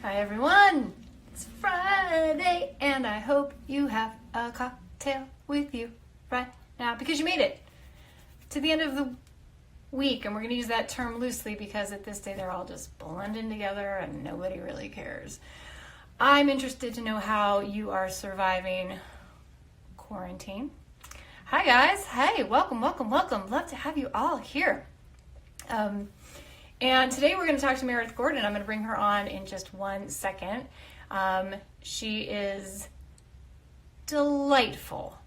Hi everyone, it's Friday and I hope you have a cocktail with you right now because you made it to the end of the week, and we're going to use that term loosely because at this day they're all just blending together and nobody really cares. I'm interested to know how you are surviving quarantine. Hi guys, hey, welcome. Love to have you all here. And today we're going to talk to Meredith Gordon. I'm going to bring her on in just 1 second. She is delightful.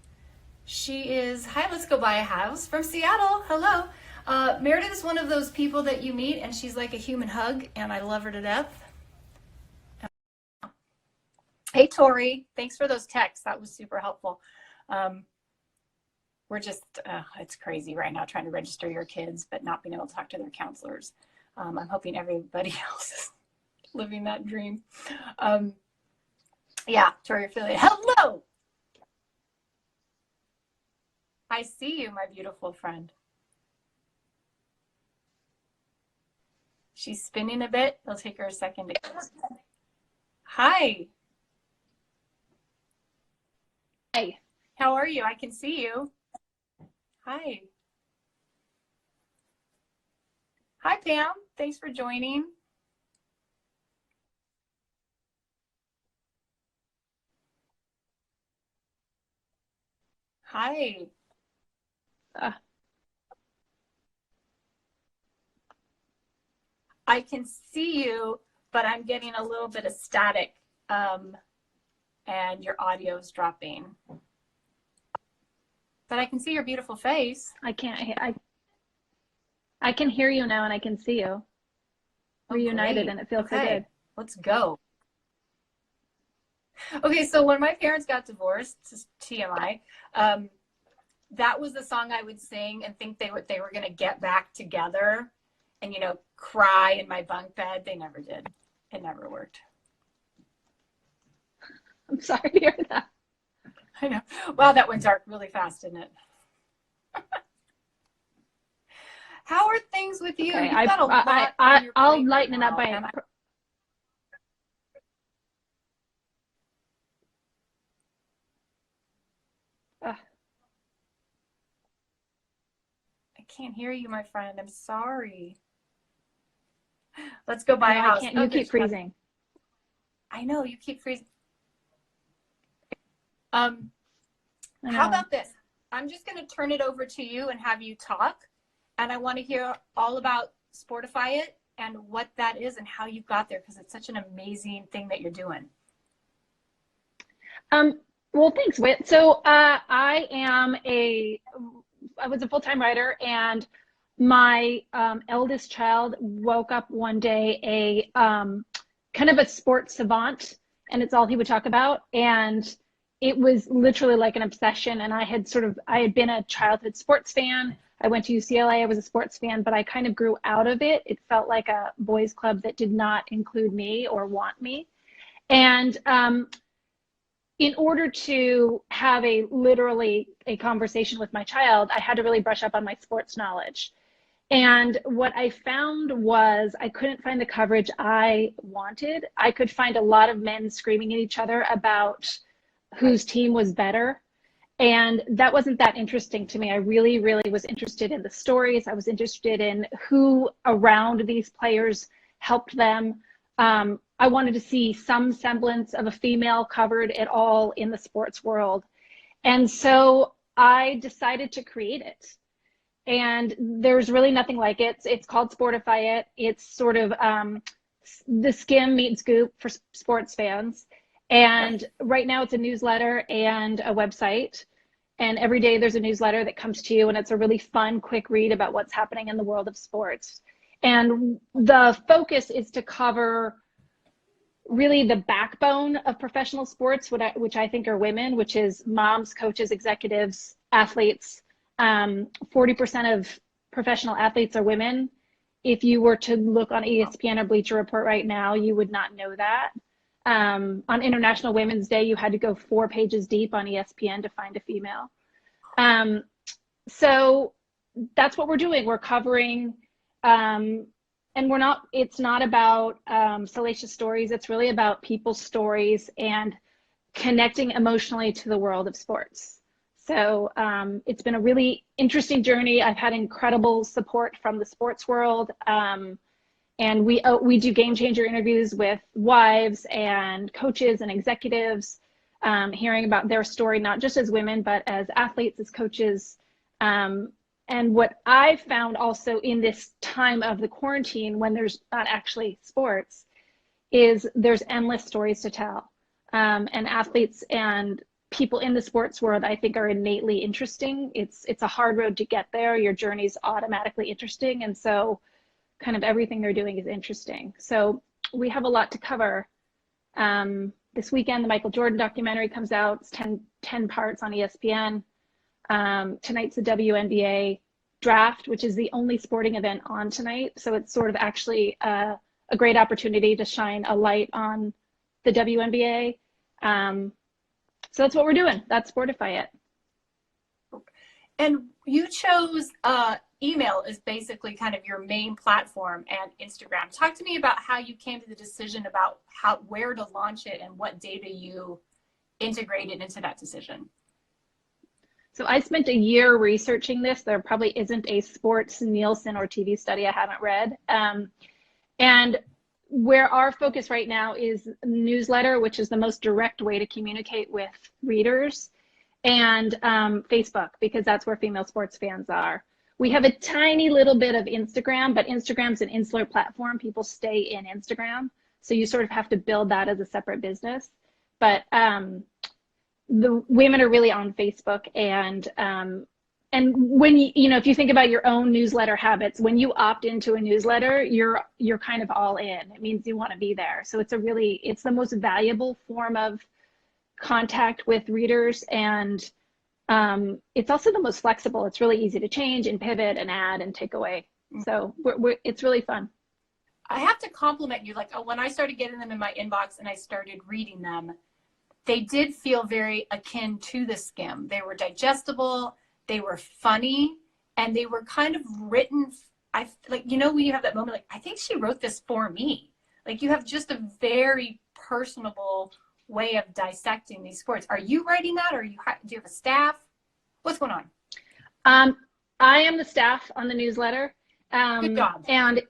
She is, hi, let's go buy a house from Seattle. Hello. Meredith is one of those people that you meet and she's like a human hug and I love her to death. Hey, Tori, thanks for those texts. That was super helpful. We're just, it's crazy right now trying to register your kids, but not being able to talk to their counselors. I'm hoping everybody else is living that dream. Yeah, Tori, affiliate. Hello! I see you, my beautiful friend. She's spinning a bit. It'll take her a second to get. Hi. Hey. How are you? I can see you. Hi. Hi, Pam. Thanks for joining. Hi. I can see you, but I'm getting a little bit of static, and your audio is dropping. But I can see your beautiful face. I can hear you now and I can see you. We're united and it feels so good. Let's go. Okay, so when my parents got divorced, TMI, that was the song I would sing and think they were going to get back together and, you know, cry in my bunk bed. They never did. It never worked. I'm sorry to hear that. I know. Wow, that went dark really fast, didn't it? How are things with you? Okay, You've got a lot on your I'll plate lighten right it up by now, I can't hear you, my friend. I'm sorry. Let's go buy a house. You keep freezing. I know, you keep freezing. How about this? I'm just going to turn it over to you and have you talk. And I want to hear all about Sportify It and what that is and how you got there, because it's such an amazing thing that you're doing. Well, thanks, Whit. So I was a full-time writer, and my eldest child woke up one day a kind of a sports savant, and it's all he would talk about. And it was literally like an obsession. And I had been a childhood sports fan. I went to UCLA, I was a sports fan, but I kind of grew out of it. It felt like a boys club that did not include me or want me. And in order to have literally a conversation with my child, I had to really brush up on my sports knowledge. And what I found was I couldn't find the coverage I wanted. I could find a lot of men screaming at each other about whose team was better. And that wasn't that interesting to me. I really, really was interested in the stories. I was interested in who around these players helped them. I wanted to see some semblance of a female covered at all in the sports world. And so I decided to create it. And there's really nothing like it. It's called Sportify It. It's sort of the Skim meets Goop for sports fans. And right now it's a newsletter and a website. And every day there's a newsletter that comes to you, and it's a really fun, quick read about what's happening in the world of sports. And the focus is to cover really the backbone of professional sports, which I think are women, which is moms, coaches, executives, athletes. 40% of professional athletes are women. If you were to look on ESPN or Bleacher Report right now, you would not know that. On International Women's Day, you had to go 4 pages deep on ESPN to find a female. So that's what we're doing. We're covering it's not about salacious stories. It's really about people's stories and connecting emotionally to the world of sports. So it's been a really interesting journey. I've had incredible support from the sports world. And we do Gamechanger interviews with wives and coaches and executives, hearing about their story, not just as women, but as athletes, as coaches. And what I found also in this time of the quarantine, when there's not actually sports, is there's endless stories to tell. And athletes and people in the sports world, I think, are innately interesting. It's a hard road to get there. Your journey's automatically interesting. And so kind of everything they're doing is interesting. So we have a lot to cover. This weekend, the Michael Jordan documentary comes out. It's 10 parts on ESPN. Tonight's the WNBA draft, which is the only sporting event on tonight. So it's sort of actually a great opportunity to shine a light on the WNBA. So that's what we're doing. That's Sportify It. And you chose email as basically kind of your main platform, and Instagram. Talk to me about how you came to the decision about where to launch it and what data you integrated into that decision. So I spent a year researching this. There probably isn't a sports Nielsen or TV study I haven't read. And where our focus right now is newsletter, which is the most direct way to communicate with readers, and Facebook, because that's where female sports fans are. We have a tiny little bit of Instagram, but Instagram's an insular platform. People stay in Instagram. So you sort of have to build that as a separate business. But the women are really on Facebook. And when if you think about your own newsletter habits, when you opt into a newsletter, you're kind of all in. It means you want to be there. So it's the most valuable form of contact with readers, and it's also the most flexible. It's really easy to change and pivot and add and take away. So it's really fun. I have to compliment you. Like, when I started getting them in my inbox and I started reading them, they did feel very akin to the Skim. They were digestible, they were funny, and they were kind of written. When you have that moment, like, I think she wrote this for me. Like, you have just a very personable way of dissecting these sports. Are you writing that, or do you have a staff? What's going on? I am the staff on the newsletter. Good job. And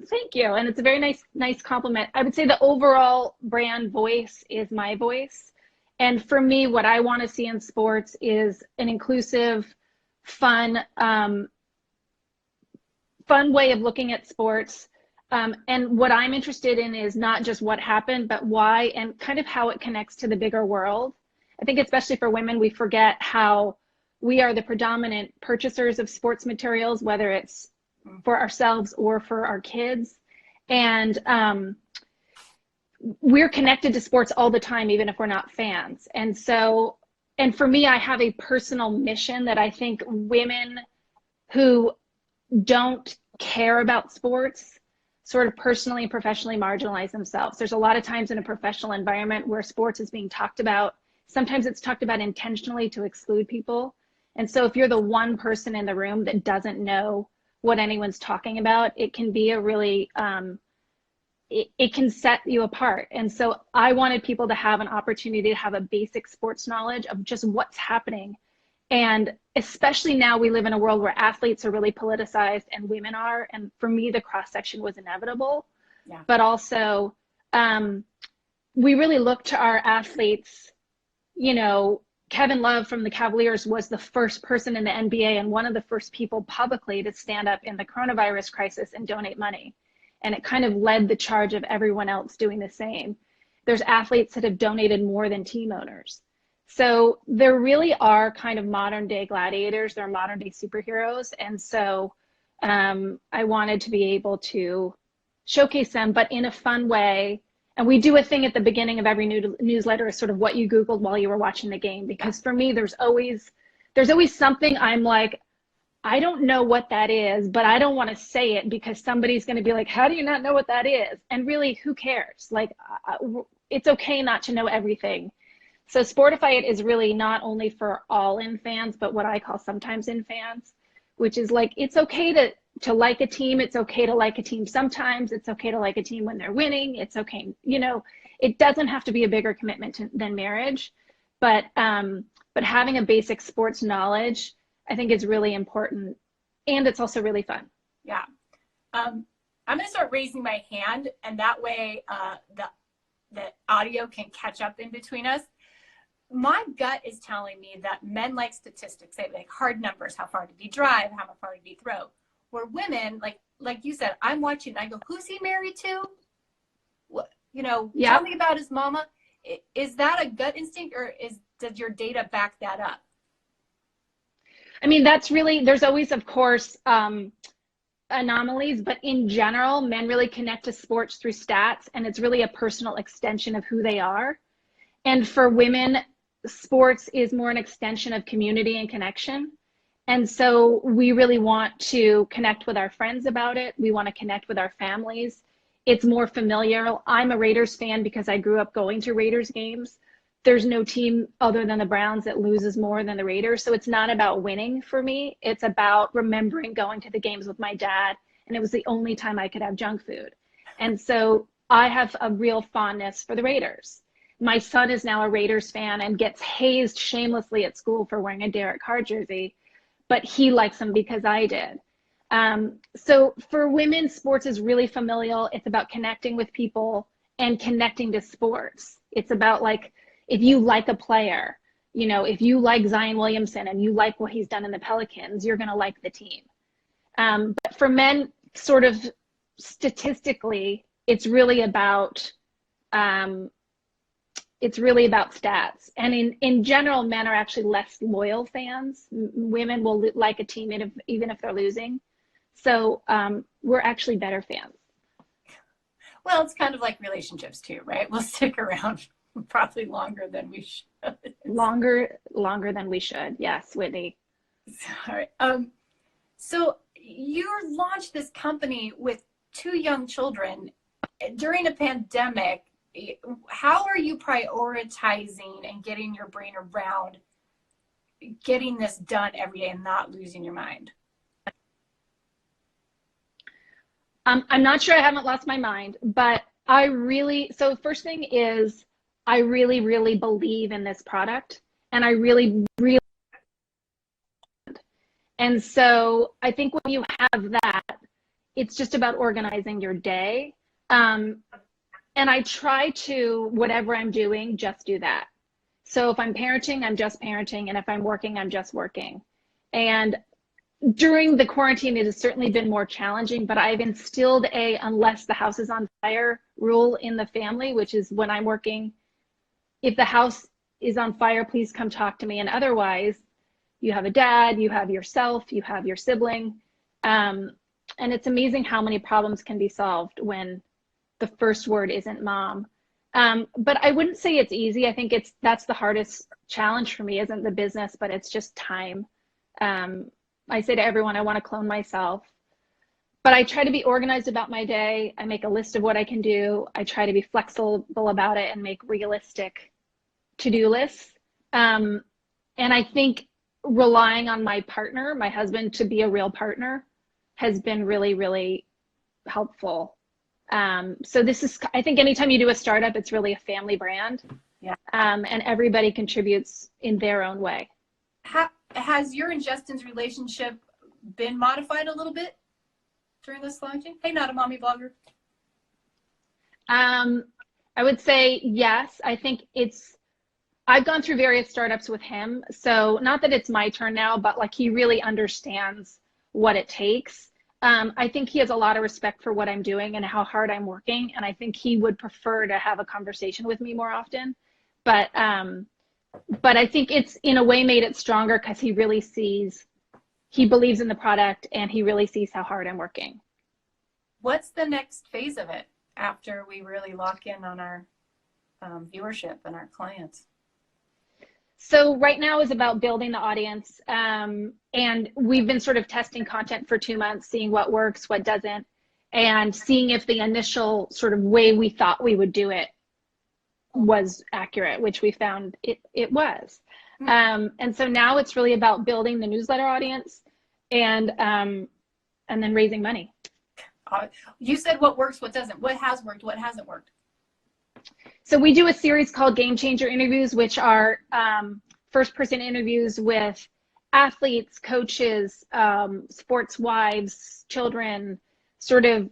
thank you. And it's a very nice compliment. I would say the overall brand voice is my voice. And for me, what I want to see in sports is an inclusive, fun way of looking at sports. And what I'm interested in is not just what happened, but why, and kind of how it connects to the bigger world. I think especially for women, we forget how we are the predominant purchasers of sports materials, whether it's for ourselves or for our kids. And we're connected to sports all the time, even if we're not fans. And for me, I have a personal mission that I think women who don't care about sports sort of personally and professionally marginalize themselves. There's a lot of times in a professional environment where sports is being talked about. Sometimes it's talked about intentionally to exclude people. And so if you're the one person in the room that doesn't know what anyone's talking about, it can be a really, it can set you apart. And so I wanted people to have an opportunity to have a basic sports knowledge of just what's happening. And especially now we live in a world where athletes are really politicized and women are. And for me, the cross section was inevitable. Yeah. But also, we really look to our athletes. Kevin Love from the Cavaliers was the first person in the NBA and one of the first people publicly to stand up in the coronavirus crisis and donate money. And it kind of led the charge of everyone else doing the same. There's athletes that have donated more than team owners. So there really are kind of modern day gladiators. They're modern day superheroes. And so I wanted to be able to showcase them, but in a fun way. And we do a thing at the beginning of every newsletter, is sort of what you Googled while you were watching the game. Because for me, there's always something I'm like, I don't know what that is, but I don't want to say it because somebody's going to be like, how do you not know what that is? And really, who cares? Like, it's okay not to know everything. So Sportify It is really not only for all in fans, but what I call sometimes in fans, which is like, it's okay to like a team. It's okay to like a team sometimes. It's okay to like a team when they're winning. It's okay, you know, it doesn't have to be a bigger commitment than marriage, but having a basic sports knowledge, I think, is really important, and it's also really fun. Yeah. I'm going to start raising my hand, and that way the audio can catch up in between us. My gut is telling me that men like statistics, they like hard numbers. How far did he drive? How far did he throw? Where women, like you said, I'm watching, I go, who's he married to? What, you know, Yep. Tell me about his mama. Is that a gut instinct, or does your data back that up? I mean, that's really, there's always, of course, anomalies, but in general, men really connect to sports through stats, and it's really a personal extension of who they are. And for women, sports is more an extension of community and connection. And so we really want to connect with our friends about it. We want to connect with our families. It's more familial. I'm a Raiders fan because I grew up going to Raiders games. There's no team other than the Browns that loses more than the Raiders. So it's not about winning for me. It's about remembering going to the games with my dad. And it was the only time I could have junk food. And so I have a real fondness for the Raiders. My son is now a Raiders fan and gets hazed shamelessly at school for wearing a Derek Carr jersey, but he likes them because I did. So for women, sports is really familial. It's about connecting with people and connecting to sports. It's about, like, if you like a player, you know, if you like Zion Williamson and you like what he's done in the Pelicans, you're going to like the team. But for men, sort of statistically, it's really about stats. And in general, men are actually less loyal fans. Women will like a team even if they're losing. So we're actually better fans. Well, it's kind of like relationships too, right? We'll stick around probably longer than we should. Longer than we should. Yes, Whitney. Sorry. So you launched this company with 2 young children during a pandemic. How are you prioritizing and getting your brain around getting this done every day and not losing your mind? I'm not sure I haven't lost my mind, but so first thing is, I really, really believe in this product, and I really, really, and so I think when you have that, it's just about organizing your day. And I try to, whatever I'm doing, just do that. So if I'm parenting, I'm just parenting. And if I'm working, I'm just working. And during the quarantine, it has certainly been more challenging, but I've instilled unless the house is on fire rule in the family, which is when I'm working, if the house is on fire, please come talk to me. And otherwise, you have a dad, you have yourself, you have your sibling. And it's amazing how many problems can be solved when the first word isn't mom. But I wouldn't say it's easy. I think that's the hardest challenge for me, isn't the business, but it's just time. I say to everyone, I want to clone myself, but I try to be organized about my day. I make a list of what I can do. I try to be flexible about it and make realistic to-do lists. And I think relying on my partner, my husband, to be a real partner has been really, really helpful. So I think anytime you do a startup, it's really a family brand. Yeah. And everybody contributes in their own way. Has your and Justin's relationship been modified a little bit during this launching? Hey, not a mommy blogger. I would say yes. I think I've gone through various startups with him. So not that it's my turn now, but like, he really understands what it takes. I think he has a lot of respect for what I'm doing and how hard I'm working. And I think he would prefer to have a conversation with me more often. But I think it's in a way made it stronger because he believes in the product and he really sees how hard I'm working. What's the next phase of it after we really lock in on our viewership and our clients? So right now is about building the audience. And we've been sort of testing content for 2 months, seeing what works, what doesn't, and seeing if the initial sort of way we thought we would do it was accurate, which we found it was. And so now it's really about building the newsletter audience and and then raising money. You said what works, what doesn't. What has worked, what hasn't worked? So we do a series called Gamechanger Interviews, which are first-person interviews with athletes, coaches, sports wives, children, sort of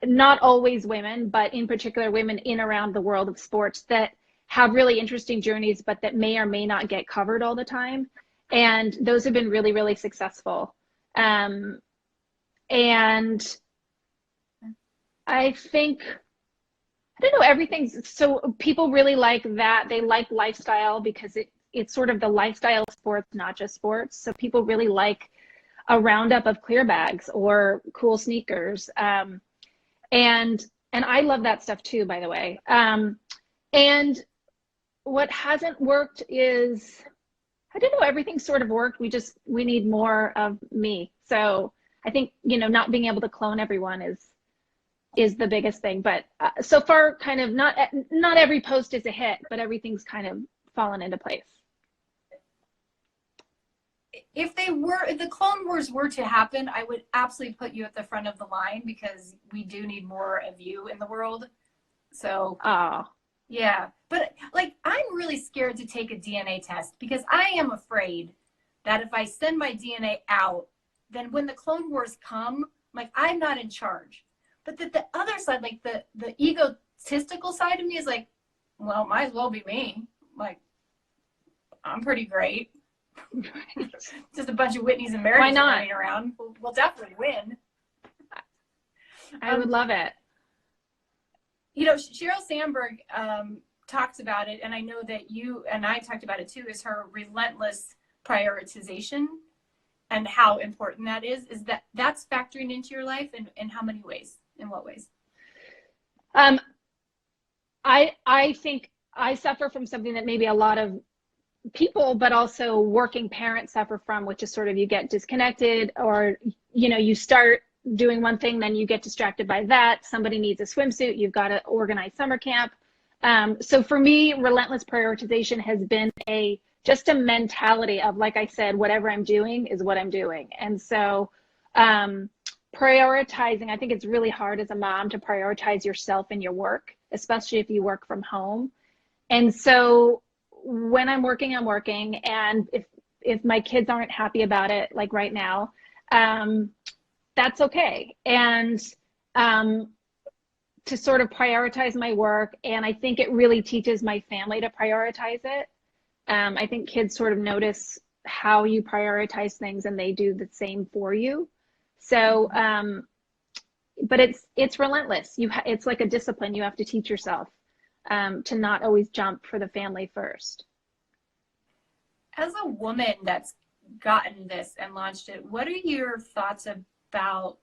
not always women, but in particular women in around the world of sports that have really interesting journeys, but that may or may not get covered all the time. And those have been really, really successful. And I think, I don't know, everything's, so people really like that. They like lifestyle because it's sort of the lifestyle of sports, not just sports. So people really like a roundup of clear bags or cool sneakers. And I love that stuff too, by the way. And what hasn't worked is, I don't know, everything sort of worked. We need more of me. So I think, not being able to clone everyone is the biggest thing. But so far, kind of not every post is a hit, but everything's kind of fallen into place. If the Clone Wars were to happen, I would absolutely put you at the front of the line because we do need more of you in the world. So, yeah. But like, I'm really scared to take a DNA test because I am afraid that if I send my DNA out, then when the Clone Wars come, like, I'm not in charge. But the other side, like the egotistical side of me is like, well, might as well be me. Like, I'm pretty great. Just a bunch of Whitneys and Merediths running around. We'll definitely win. I would love it. Sheryl Sandberg talks about it, and I know that you and I talked about it too, is her relentless prioritization and how important that is. Is that's factoring into your life, and in how many ways? In what ways? I think I suffer from something that maybe a lot of people, but also working parents suffer from, which is sort of you get disconnected, or you start doing one thing, then you get distracted by that. Somebody needs a swimsuit, you've got to organize summer camp. So for me, relentless prioritization has been just a mentality of, like I said, whatever I'm doing is what I'm doing. And so prioritizing, I think it's really hard as a mom to prioritize yourself and your work, especially if you work from home. And so when I'm working, and if my kids aren't happy about it, like right now, that's okay. And to sort of prioritize my work, and I think it really teaches my family to prioritize it. I think kids sort of notice how you prioritize things, and they do the same for you. So, but it's relentless. It's like a discipline you have to teach yourself. To not always jump for the family first. As a woman that's gotten this and launched it, what are your thoughts about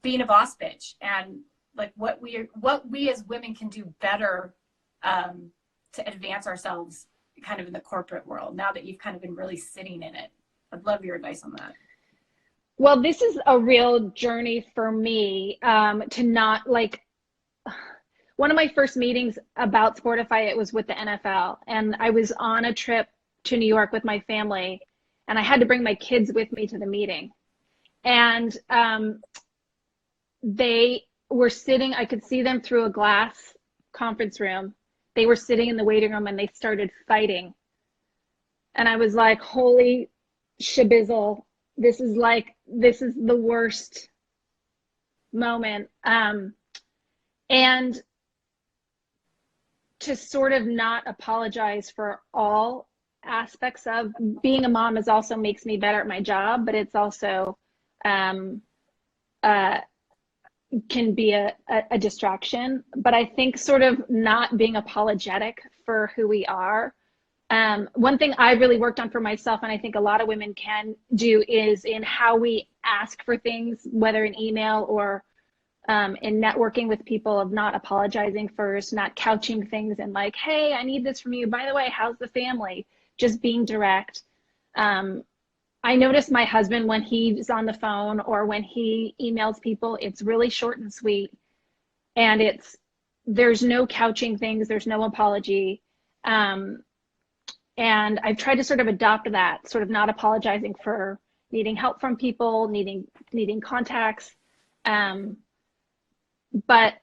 being a boss bitch, and like what we as women can do better to advance ourselves kind of in the corporate world now that you've kind of been really sitting in it? I'd love your advice on that. Well, this is a real journey for me, to not like. One of my first meetings about Sportify, it was with the NFL, and I was on a trip to New York with my family, and I had to bring my kids with me to the meeting. And they were sitting, I could see them through a glass conference room. They were sitting in the waiting room, and they started fighting. And I was like, holy shabizzle, this is the worst moment. And to sort of not apologize for all aspects of being a mom also makes me better at my job, but it's also can be a distraction. But I think sort of not being apologetic for who we are. One thing I really worked on for myself, and I think a lot of women can do, is in how we ask for things, whether in email or in networking with people, of not apologizing first, not couching things and like, hey, I need this from you. By the way, how's the family? Just being direct. I notice my husband, when he's on the phone or when he emails people, it's really short and sweet. And there's no couching things. There's no apology. And I've tried to sort of adopt that, sort of not apologizing for needing help from people, needing contacts. But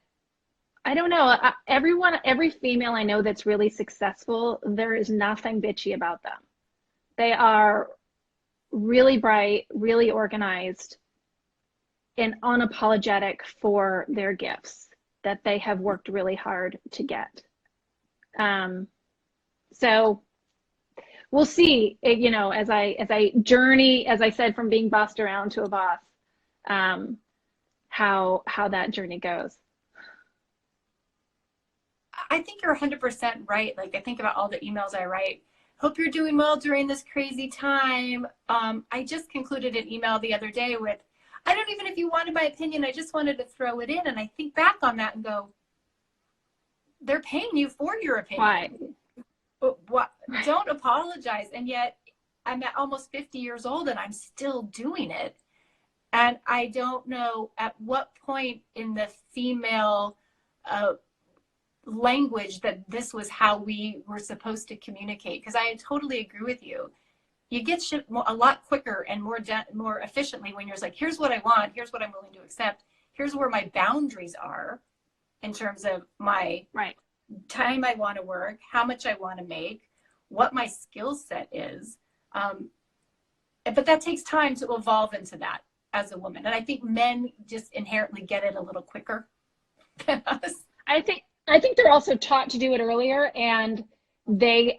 I don't know, every female I know that's really successful, there is nothing bitchy about them. They are really bright, really organized, and unapologetic for their gifts that they have worked really hard to get. So we'll see, you know, as I journey, as I said, from being bossed around to a boss, how that journey goes. I think you're 100% right. Like, I think about all the emails I write. Hope you're doing well during this crazy time. I just concluded an email the other day with, I don't even, if you wanted my opinion, I just wanted to throw it in. And I think back on that and go, they're paying you for your opinion. Why? What? Don't apologize. And yet I'm at almost 50 years old and I'm still doing it. And I don't know at what point in the female language that this was how we were supposed to communicate. Because I totally agree with you. You get shit a lot quicker and more efficiently when you're like, here's what I want, here's what I'm willing to accept, here's where my boundaries are in terms of my time I want to work, how much I want to make, what my skill set is. But that takes time to evolve into that as a woman. And I think men just inherently get it a little quicker than us. I think they're also taught to do it earlier, and they,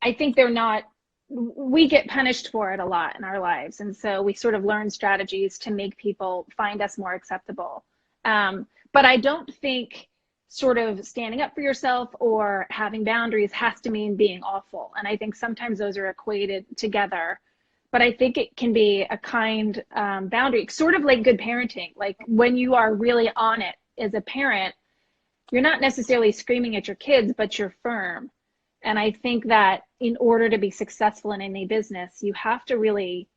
I think they're not, we get punished for it a lot in our lives. And so we sort of learn strategies to make people find us more acceptable. But I don't think sort of standing up for yourself or having boundaries has to mean being awful. And I think sometimes those are equated together. But I think it can be a kind boundary, sort of like good parenting. Like when you are really on it as a parent, you're not necessarily screaming at your kids, but you're firm. And I think that in order to be successful in any business, you have to really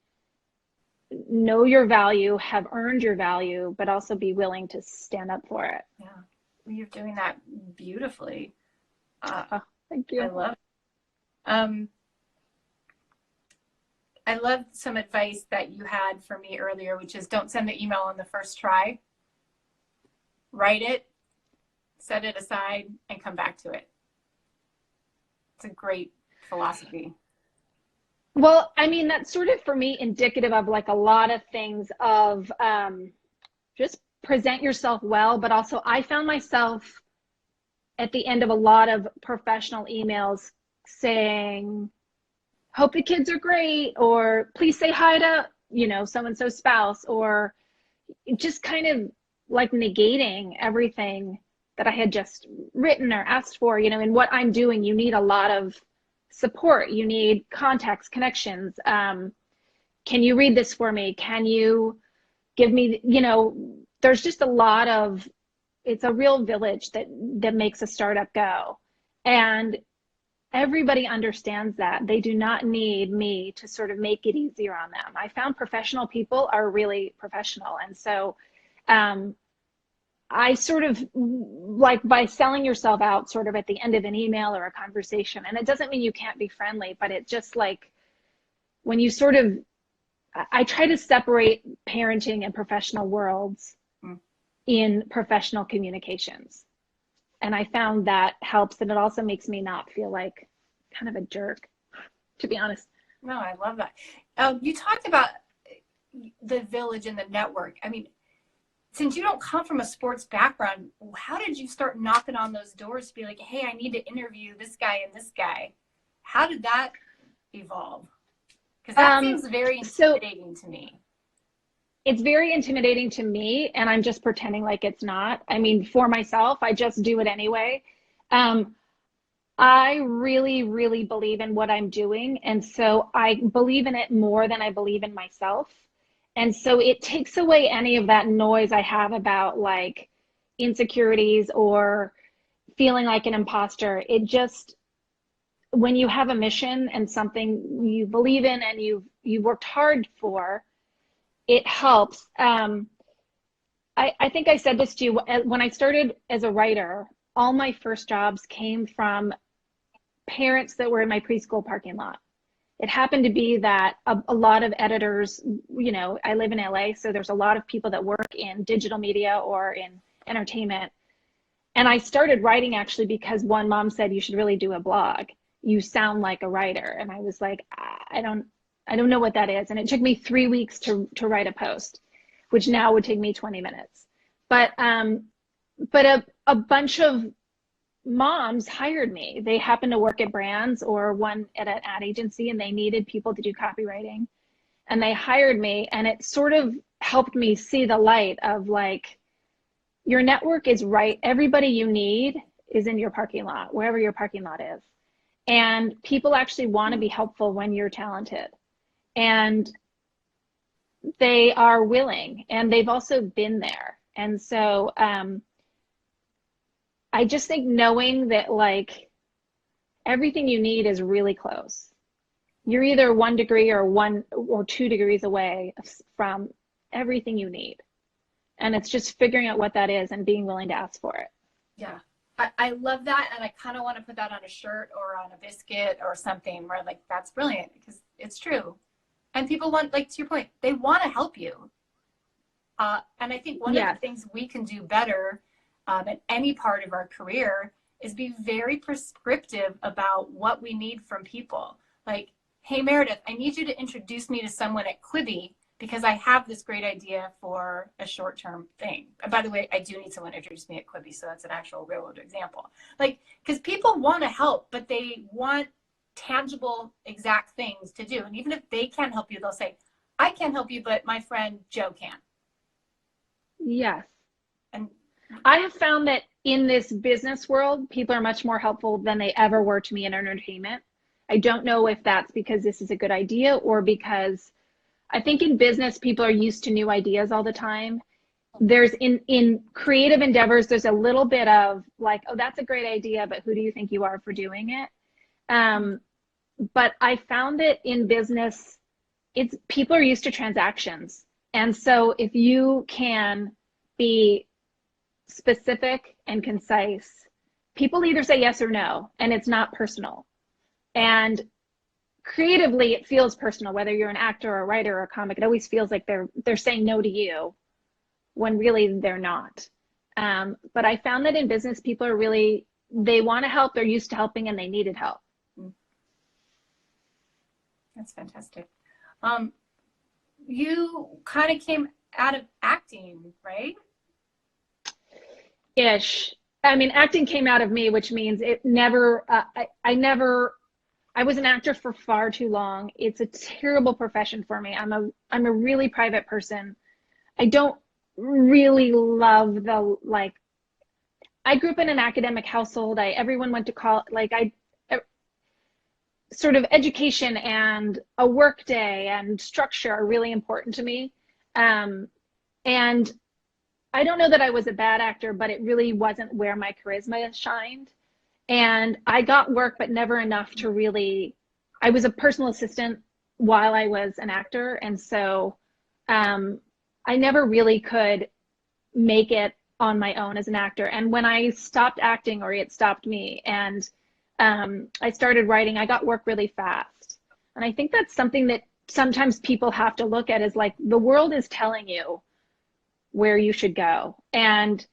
know your value, have earned your value, but also be willing to stand up for it. Yeah, you're doing that beautifully. Thank you. I love it. I loved some advice that you had for me earlier, which is don't send the email on the first try. Write it, set it aside, and come back to it. It's a great philosophy. Well, I mean, that's sort of for me indicative of like a lot of things of just present yourself well, but also I found myself at the end of a lot of professional emails saying, hope the kids are great, or please say hi to, you know, so-and-so's spouse, or just kind of like negating everything that I had just written or asked for. You know, in what I'm doing, you need a lot of support. You need contacts, connections. Can you read this for me? Can you give me, you know, there's just a lot of, it's a real village that makes a startup go. And everybody understands that. They do not need me to sort of make it easier on them. I found professional people are really professional. And so, I sort of like by selling yourself out sort of at the end of an email or a conversation, and it doesn't mean you can't be friendly, but it's just like when you sort of, I try to separate parenting and professional worlds in professional communications. And I found that helps. And it also makes me not feel like kind of a jerk, to be honest. No, I love that. You talked about the village and the network. I mean, since you don't come from a sports background, how did you start knocking on those doors to be like, hey, I need to interview this guy and this guy? How did that evolve? Because that seems very intimidating to me. It's very intimidating to me, and I'm just pretending like it's not. I mean, for myself, I just do it anyway. I really, really believe in what I'm doing. And so I believe in it more than I believe in myself. And so it takes away any of that noise I have about like insecurities or feeling like an imposter. It just, when you have a mission and something you believe in and you've worked hard for, it helps. I think I said this to you, when I started as a writer, all my first jobs came from parents that were in my preschool parking lot. it happened to be that a lot of editors, you know, I live in LA, so there's a lot of people that work in digital media or in entertainment. And I started writing actually because one mom said, you should really do a blog. You sound like a writer. And I was like, I don't know what that is. And it took me 3 weeks to write a post, which now would take me 20 minutes. But a bunch of moms hired me. They happened to work at brands or one at an ad agency, and they needed people to do copywriting. And they hired me, and it sort of helped me see the light of like, your network is right. Everybody you need is in your parking lot, wherever your parking lot is. And people actually want to be helpful when you're talented. And they are willing, and they've also been there. And so I just think knowing that like everything you need is really close. You're either 1 degree or 1 or 2 degrees away from everything you need. And it's just figuring out what that is and being willing to ask for it. Yeah. I love that. And I kind of want to put that on a shirt or on a biscuit or something where like, that's brilliant because it's true. And people want, like, to your point, they want to help you. And I think one of the things we can do better in any part of our career is be very prescriptive about what we need from people. Like, hey, Meredith, I need you to introduce me to someone at Quibi because I have this great idea for a short-term thing. And by the way, I do need someone to introduce me at Quibi, so that's an actual real-world example. Like, because people want to help, but they want tangible, exact things to do. And even if they can't help you, they'll say, I can't help you, but my friend Joe can. Yes. And I have found that in this business world, people are much more helpful than they ever were to me in entertainment. I don't know if that's because this is a good idea or because I think in business, people are used to new ideas all the time. There's in creative endeavors, there's a little bit of like, oh, that's a great idea, but who do you think you are for doing it? But I found that in business, it's people are used to transactions. And so if you can be specific and concise, people either say yes or no, and it's not personal. And creatively, it feels personal, whether you're an actor or a writer or a comic. It always feels like they're saying no to you when really they're not. But I found that in business, people are really, they want to help, they're used to helping, and they needed help. That's fantastic. You kind of came out of acting, right? Ish. I mean, acting came out of me, which means it never, I was an actor for far too long. It's a terrible profession for me. I'm a really private person. I don't really love the, like, I grew up in an academic household. Everyone went to college, sort of education and a work day and structure are really important to me. And I don't know that I was a bad actor, but it really wasn't where my charisma shined. And I got work, but never enough to really, I was a personal assistant while I was an actor. And so I never really could make it on my own as an actor. And when I stopped acting, or it stopped me, and I started writing, I got work really fast. And I think that's something that sometimes people have to look at, is like, the world is telling you where you should go. And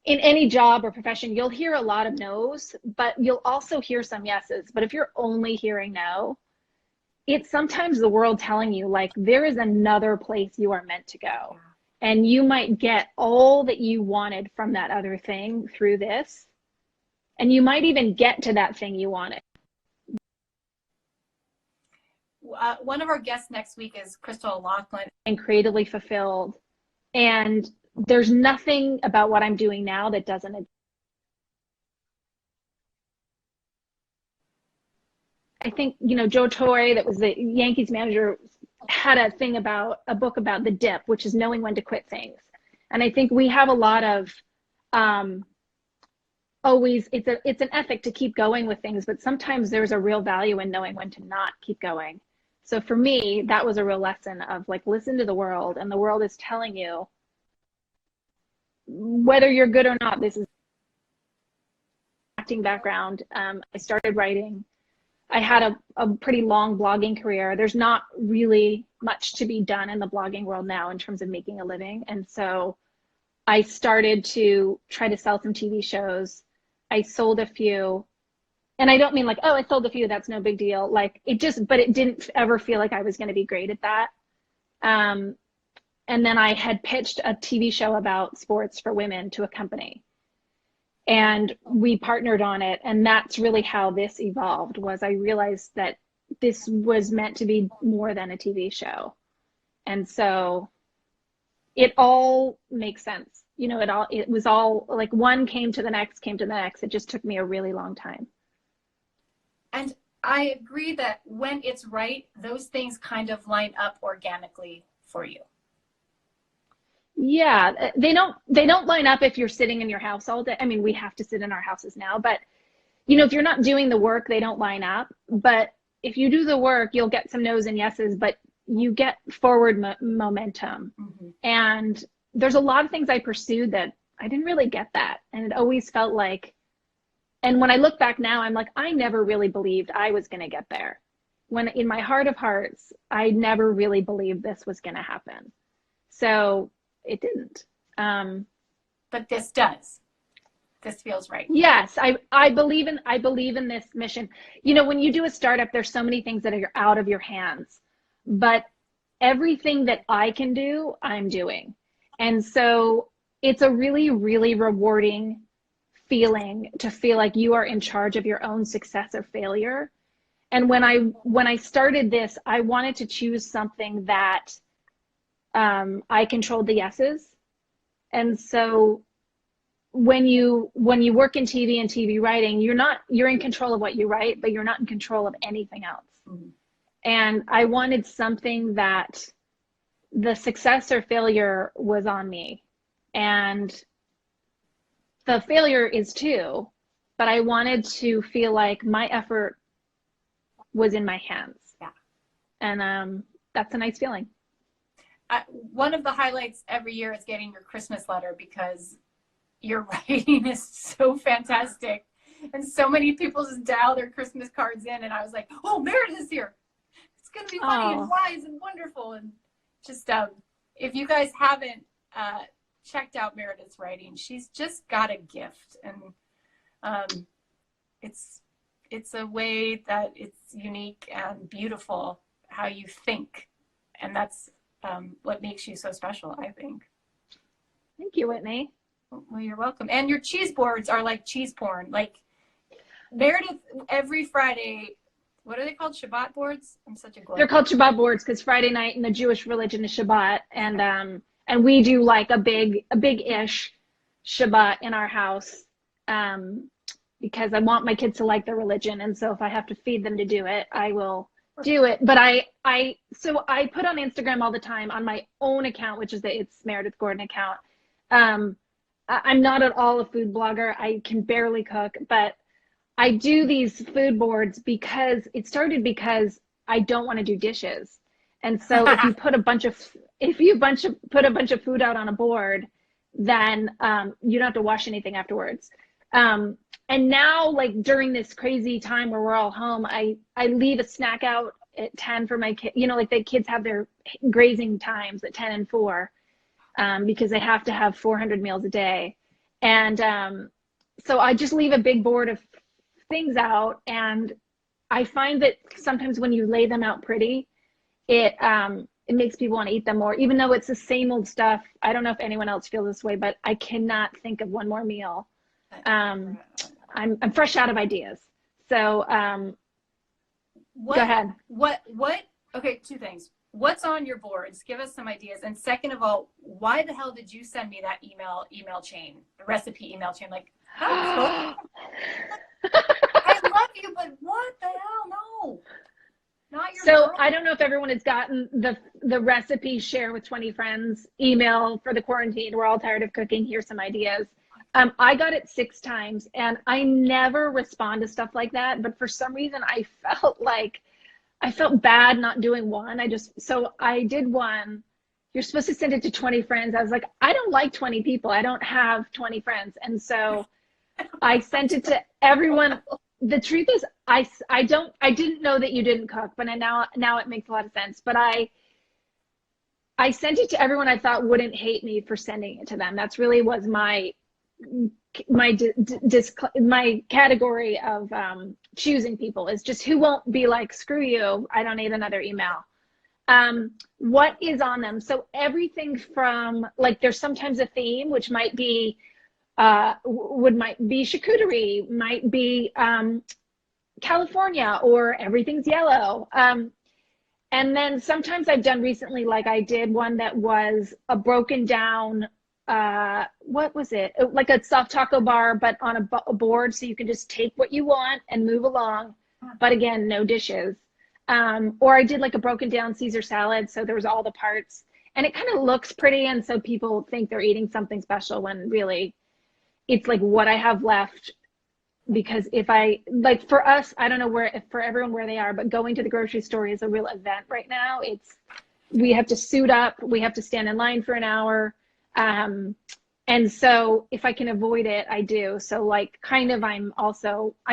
in any job or profession, you'll hear a lot of no's, but you'll also hear some yeses. But if you're only hearing no, it's sometimes the world telling you, like, there is another place you are meant to go. And you might get all that you wanted from that other thing through this. And you might even get to that thing you wanted. One of our guests next week is Crystal Laughlin. And creatively fulfilled. And there's nothing about what I'm doing now that doesn't. I think, you know, Joe Torre, that was the Yankees manager, had a book about the dip, which is knowing when to quit things. And I think we have a lot of always, it's an ethic to keep going with things, but sometimes there's a real value in knowing when to not keep going. So for me, that was a real lesson of, like, listen to the world, and the world is telling you whether you're good or not. This is acting background. I started writing I had a pretty long blogging career. There's not really much to be done in the blogging world now in terms of making a living. And so I started to try to sell some TV shows. I sold a few. And I don't mean like, oh, I sold a few, that's no big deal. Like but it didn't ever feel like I was going to be great at that. And then I had pitched a TV show about sports for women to a company. And we partnered on it. And that's really how this evolved, was I realized that this was meant to be more than a TV show. And so it all makes sense. You know, it was all like one came to the next, came to the next. It just took me a really long time. And I agree that when it's right, those things kind of line up organically for you. Yeah, they don't line up if you're sitting in your house all day. I mean, we have to sit in our houses now, but you know, if you're not doing the work, they don't line up. But if you do the work, you'll get some no's and yeses, but you get forward momentum. Mm-hmm. And there's a lot of things I pursued that I didn't really get that. And it always felt like, and when I look back now, I'm like, I never really believed I was going to get there. When in my heart of hearts, I never really believed this was going to happen. So it didn't. But this does. This feels right. Yes, I believe in this mission. You know, when you do a startup, there's so many things that are out of your hands, but everything that I can do, I'm doing. And so it's a really, really rewarding feeling to feel like you are in charge of your own success or failure. And when I started this, I wanted to choose something that I controlled the yeses. And so when you work in TV and TV writing, you're in control of what you write, but you're not in control of anything else. Mm-hmm. And I wanted something that the success or failure was on me. And the failure is too, but I wanted to feel like my effort was in my hands. Yeah. And that's a nice feeling. One of the highlights every year is getting your Christmas letter, because your writing is so fantastic. And so many people just dial their Christmas cards in, and I was like, oh, Meredith is here. It's going to be funny and wise and wonderful. And just, if you guys haven't checked out Meredith's writing, she's just got a gift. And it's a way that it's unique and beautiful how you think. And that's what makes you so special, I think. Thank you, Whitney. Well, you're welcome. And your cheese boards are like cheese porn. Like Meredith, every Friday, what are they called? Shabbat boards? I'm such a glutton. They're called Shabbat boards because Friday night in the Jewish religion is Shabbat, and we do like a big-ish Shabbat in our house because I want my kids to like their religion, and so if I have to feed them to do it, I will do it. But so I put on Instagram all the time on my own account, which is it's Meredith Gordon account. I'm not at all a food blogger. I can barely cook, but I do these food boards because it started because I don't want to do dishes. And so if you put a bunch of food out on a board, then you don't have to wash anything afterwards. And now, like during this crazy time where we're all home, I leave a snack out at 10 for my kids. You know, like the kids have their grazing times at 10 and 4 because they have to have 400 meals a day. And so I just leave a big board of things out. And I find that sometimes when you lay them out pretty, it makes people want to eat them more, even though it's the same old stuff. I don't know if anyone else feels this way, but I cannot think of one more meal. I'm fresh out of ideas. So go ahead. Okay, two things. What's on your boards? Give us some ideas. And second of all, why the hell did you send me that email chain, the recipe email chain? Like, I love you, but what the hell? No. Not your So girl. I don't know if everyone has gotten the recipe share with 20 friends email for the quarantine. We're all tired of cooking. Here's some ideas. I got it 6 times and I never respond to stuff like that. But for some reason, I felt bad not doing one. So I did one. You're supposed to send it to 20 friends. I was like, I don't like 20 people. I don't have 20 friends. And so I sent it to everyone the truth is, I didn't know that you didn't cook, but now it makes a lot of sense. But I sent it to everyone I thought wouldn't hate me for sending it to them. That's really was my category of choosing people, is just who won't be like, screw you, I don't need another email. What is on them? So everything from, like, there's sometimes a theme, which might be might be charcuterie, might be California, or everything's yellow. And then sometimes I've done recently, like I did one that was a broken down, what was it? Like a soft taco bar, but on a board, so you can just take what you want and move along. But again, no dishes. Or I did like a broken down Caesar salad, so there was all the parts. And it kind of looks pretty, and so people think they're eating something special when really it's like what I have left. Because if I, like, for us, I don't know for everyone where they are, but going to the grocery store is a real event right now. We have to suit up, we have to stand in line for an hour. And so if I can avoid it, I do. So like, kind of, I'm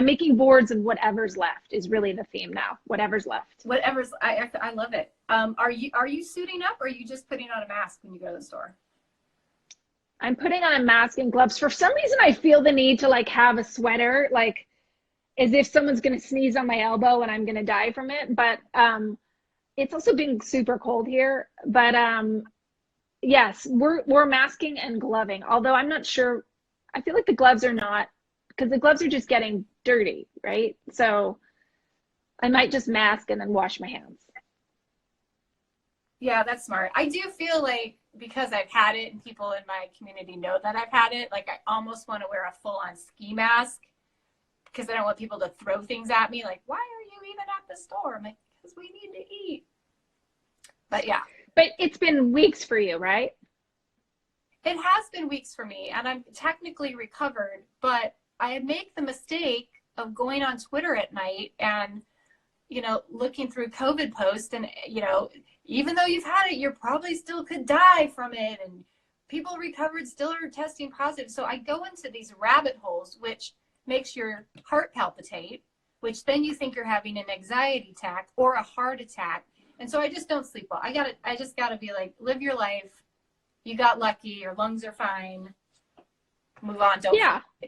making boards of whatever's left is really the theme now. Whatever's left. I love it. Are you suiting up, or are you just putting on a mask when you go to the store? I'm putting on a mask and gloves. For some reason, I feel the need to like have a sweater, like as if someone's going to sneeze on my elbow and I'm going to die from it. But it's also been super cold here. But yes, we're masking and gloving. Although I'm not sure. I feel like the gloves are not, because the gloves are just getting dirty, right? So I might just mask and then wash my hands. Yeah, that's smart. I do feel like, because I've had it and people in my community know that I've had it, like I almost want to wear a full-on ski mask, because I don't want people to throw things at me like, why are you even at the store? I'm like, because we need to eat. But yeah. But it's been weeks for you, right? It has been weeks for me, and I'm technically recovered, but I make the mistake of going on Twitter at night and, looking through COVID posts, and, even though you've had it, you probably still could die from it, and people recovered still are testing positive. So I go into these rabbit holes, which makes your heart palpitate, which then you think you're having an anxiety attack or a heart attack. And so I just don't sleep well. I just gotta be like, live your life. You got lucky. Your lungs are fine. Move on.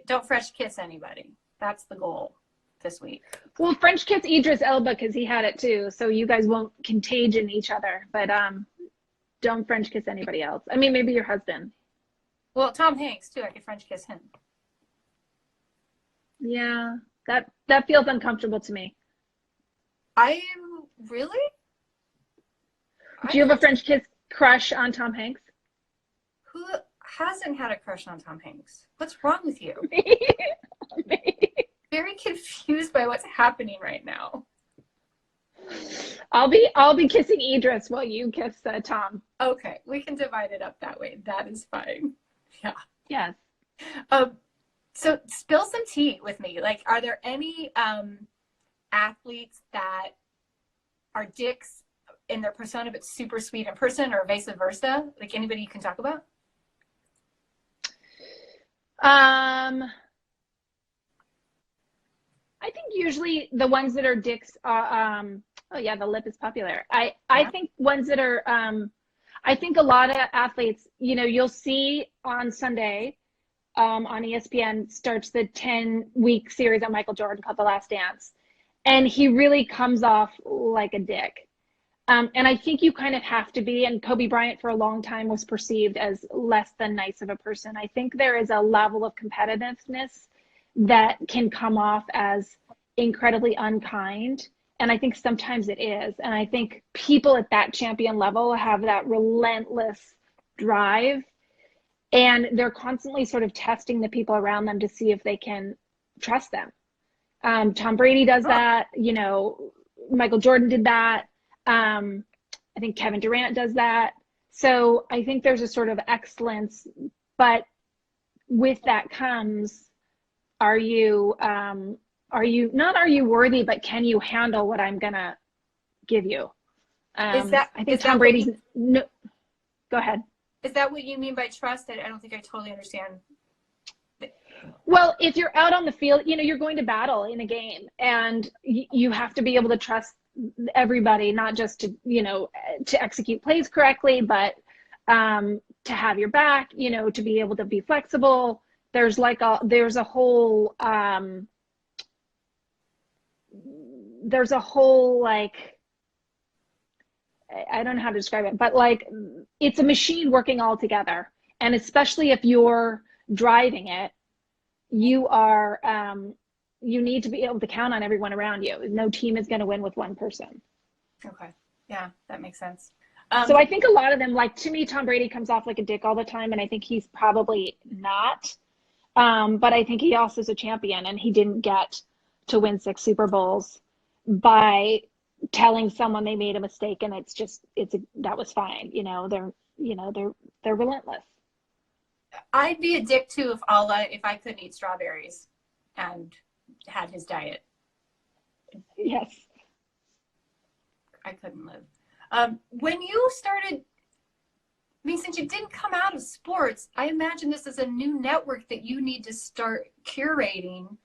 Don't French kiss anybody. That's the goal this week. Well, French kiss Idris Elba, because he had it too, so you guys won't contagion each other. But don't French kiss anybody else. I mean, maybe your husband. Well, Tom Hanks too. I could French kiss him. Yeah, that feels uncomfortable to me. Really? Do you have a French kiss crush on Tom Hanks? Who hasn't had a crush on Tom Hanks? What's wrong with you? Me. Very confused by what's happening right now. I'll be kissing Idris while you kiss Tom. Okay, we can divide it up that way. That is fine. Yeah. Yes. So spill some tea with me. Like, are there any athletes that are dicks in their persona but super sweet in person, or vice versa? Like, anybody you can talk about? I think usually the ones that are dicks, oh yeah, the lip is popular. I think ones that are, I think a lot of athletes, you'll see on Sunday, on ESPN starts the 10-week series on Michael Jordan called The Last Dance. And he really comes off like a dick. And I think you kind of have to be, and Kobe Bryant for a long time was perceived as less than nice of a person. I think there is a level of competitiveness that can come off as incredibly unkind. And I think sometimes it is. And I think people at that champion level have that relentless drive, and they're constantly sort of testing the people around them to see if they can trust them. Tom Brady does that, Michael Jordan did that. I think Kevin Durant does that. So I think there's a sort of excellence, but with that comes, are you worthy, but can you handle what I'm gonna give you? I think Tom Brady's no. Go ahead. Is that what you mean by trust? I don't think I totally understand Well, if you're out on the field, you're going to battle in a game, and you have to be able to trust everybody, not just to execute plays correctly, but to have your back, to be able to be flexible. There's a whole like, I don't know how to describe it, but like it's a machine working all together. And especially if you're driving it, you need to be able to count on everyone around you. No team is going to win with one person. Okay. Yeah, that makes sense. So I think a lot of them, like, to me, Tom Brady comes off like a dick all the time, and I think he's probably not. But I think he also is a champion, and he didn't get to win 6 Super Bowls by telling someone they made a mistake, and that was fine. They're relentless. I'd be a dick too if I couldn't eat strawberries and had his diet. Yes. I couldn't live. When you started, since you didn't come out of sports, I imagine this is a new network that you need to start curating